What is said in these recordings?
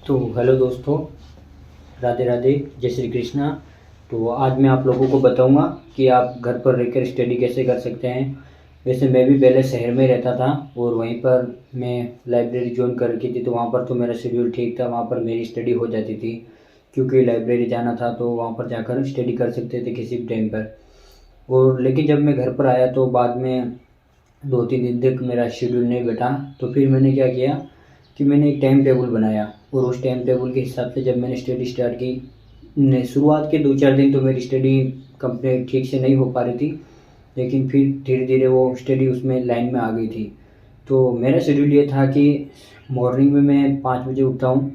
तो हेलो दोस्तों, राधे राधे, जय श्री कृष्णा। तो आज मैं आप लोगों को बताऊंगा कि आप घर पर रहकर स्टडी कैसे कर सकते हैं। वैसे मैं भी पहले शहर में रहता था और वहीं पर मैं लाइब्रेरी ज्वाइन कर रखी थी, तो वहाँ पर तो मेरा शेड्यूल ठीक था, वहाँ पर मेरी स्टडी हो जाती थी क्योंकि लाइब्रेरी जाना था तो वहाँ पर जाकर स्टडी कर सकते थे किसी भी टाइम पर। और लेकिन जब मैं घर पर आया तो बाद में 2-3 दिन तक मेरा शेड्यूल नहीं बैठा, तो फिर मैंने क्या किया कि मैंने एक टाइम टेबल बनाया और उस टाइम टेबल के हिसाब से जब मैंने स्टडी स्टार्ट की, शुरुआत के 2-4 दिन तो मेरी स्टडी कंप्लीट ठीक से नहीं हो पा रही थी, लेकिन फिर धीरे धीरे वो स्टडी उसमें लाइन में आ गई थी। तो मेरा शेड्यूल ये था कि मॉर्निंग में मैं 5 बजे उठता हूँ।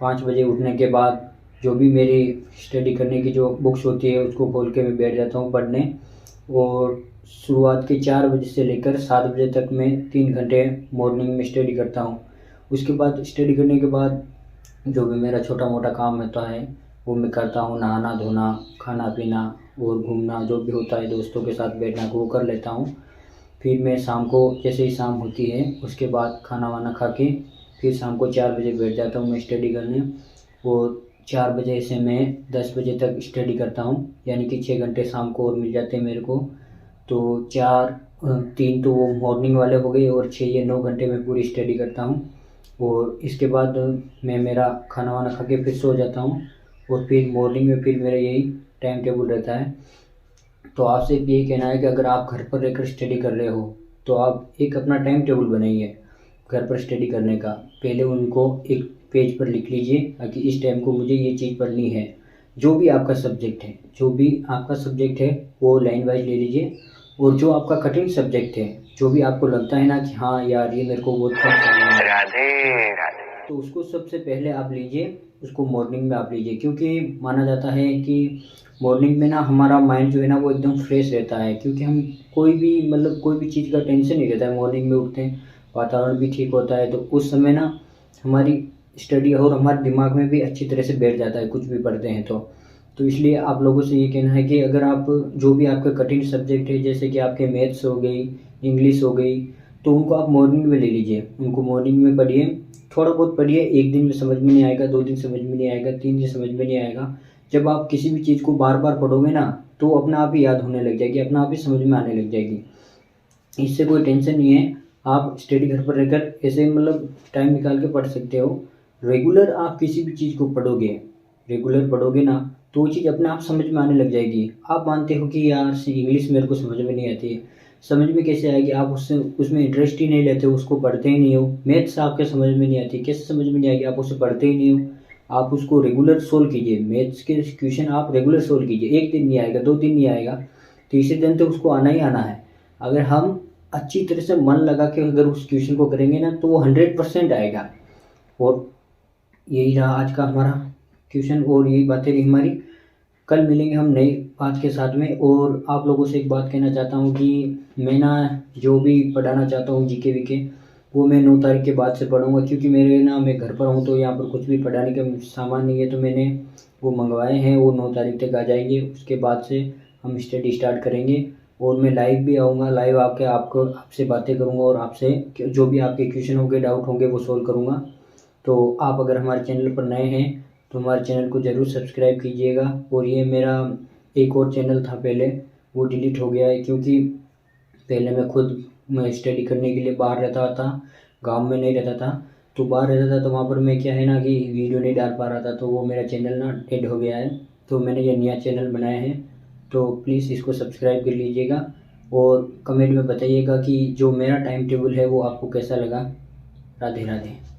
5 बजे उठने के बाद जो भी मेरी स्टडी करने की जो बुक्स होती है उसको खोल के मैं बैठ जाता हूँ पढ़ने। और शुरुआत के 4 बजे से लेकर 7 बजे तक मैं 3 घंटे मॉर्निंग में स्टडी करता हूँ। उसके बाद स्टडी करने के बाद जो भी मेरा छोटा मोटा काम होता है वो मैं करता हूँ, नहाना धोना, खाना पीना और घूमना जो भी होता है, दोस्तों के साथ बैठना वो कर लेता हूँ। फिर मैं शाम को जैसे ही शाम होती है उसके बाद खाना वाना खा के फिर शाम को 4 बजे बैठ जाता हूँ मैं स्टडी करने। और 4 बजे से मैं 10 बजे तक स्टडी करता हूँ, यानी कि 6 घंटे शाम को और मिल जाते हैं मेरे को। तो 3 तो वो मॉर्निंग वाले हो गए और 6 या 9 घंटे में पूरी स्टडी करता हूँ। और इसके बाद मैं मेरा खाना वाना खा के फिर सो जाता हूँ और फिर मॉर्निंग में फिर मेरा यही टाइम टेबल रहता है। तो आपसे यही कहना है कि अगर आप घर पर रहकर स्टडी कर रहे हो तो आप एक अपना टाइम टेबल बनाइए घर पर स्टडी करने का। पहले उनको एक पेज पर लिख लीजिए कि इस टाइम को मुझे ये चीज़ पढ़नी है। जो भी आपका सब्जेक्ट है वो लाइन वाइज ले लीजिए। और जो आपका कठिन सब्जेक्ट है, जो भी आपको लगता है ना कि हाँ यार ये मेरे को बहुत कम समझ में आता है, तो उसको सबसे पहले आप लीजिए, उसको मॉर्निंग में आप लीजिए। क्योंकि माना जाता है कि मॉर्निंग में ना हमारा माइंड जो है ना वो एकदम फ्रेश रहता है, क्योंकि हम कोई भी चीज़ का टेंशन नहीं रहता है। मॉर्निंग में उठते हैं, वातावरण भी ठीक होता है, तो उस समय ना हमारी स्टडी और हमारे दिमाग में भी अच्छी तरह से बैठ जाता है कुछ भी पढ़ते हैं तो इसलिए आप लोगों से ये कहना है कि अगर आप जो भी आपका कठिन सब्जेक्ट है, जैसे कि आपके मैथ्स हो गई, इंग्लिश हो गई, तो उनको आप मॉर्निंग में ले लीजिए। उनको मॉर्निंग में पढ़िए, थोड़ा बहुत पढ़िए। 1 दिन में समझ में नहीं आएगा, 2 दिन समझ में नहीं आएगा, 3 दिन समझ में नहीं आएगा। जब आप किसी भी चीज़ को बार बार पढ़ोगे ना तो अपने आप ही याद होने लग जाएगी, अपने आप ही समझ में आने लग जाएगी। इससे कोई टेंशन नहीं है। आप स्टडी घर पर रहकर ऐसे टाइम निकाल के पढ़ सकते हो। रेगुलर आप किसी भी चीज़ को रेगुलर पढ़ोगे ना तो वो चीज़ अपने आप समझ में आने लग जाएगी। आप मानते हो कि यार इंग्लिश मेरे को समझ में नहीं आती है, समझ में कैसे आएगी? आप उसमें इंटरेस्ट ही नहीं लेते हो, उसको पढ़ते ही नहीं हो। मैथ्स आपके समझ में नहीं आती, कैसे समझ में नहीं आएगी? आप उसे पढ़ते ही नहीं हो। आप उसको रेगुलर सोल्व कीजिए, मैथ्स के क्वेश्चन आप रेगुलर सोल्व कीजिए। 1 दिन नहीं आएगा, 2 दिन नहीं आएगा, तीसरे दिन तो उसको आना ही आना है। अगर हम अच्छी तरह से मन लगा के अगर उस क्वेश्चन को करेंगे ना तो वो 100% आएगा। और यही रहा आज का हमारा क्वेश्चन और यही बातें रही हमारी। कल मिलेंगे हम नई बात के साथ में। और आप लोगों से एक बात कहना चाहता हूँ कि मैं ना जो भी पढ़ाना चाहता हूँ जीके वीके, वो मैं 9 तारीख के बाद से पढ़ूंगा। क्योंकि मैं घर पर हूँ तो यहाँ पर कुछ भी पढ़ाने का सामान नहीं है, तो मैंने वो मंगवाए हैं, वो 9 तारीख तक आ जाएंगे। उसके बाद से हम स्टडी स्टार्ट करेंगे और मैं लाइव भी आऊँगा, लाइव आके आपसे बातें करूँगा और आपसे जो भी आपके क्वेश्चन होंगे, डाउट होंगे, वो सोल्व करूँगा। तो आप अगर हमारे चैनल पर नए हैं तो हमारे चैनल को ज़रूर सब्सक्राइब कीजिएगा। और ये मेरा एक और चैनल था पहले, वो डिलीट हो गया है क्योंकि पहले मैं स्टडी करने के लिए बाहर रहता था, गांव में नहीं रहता था। तो बाहर रहता था तो वहाँ पर मैं क्या है ना कि वीडियो नहीं डाल पा रहा था, तो वो मेरा चैनल ना डेड हो गया है। तो मैंने ये नया चैनल बनाया है, तो प्लीज़ इसको सब्सक्राइब कर लीजिएगा और कमेंट में बताइएगा कि जो मेरा टाइम टेबल है वो आपको कैसा लगा। राधे राधे।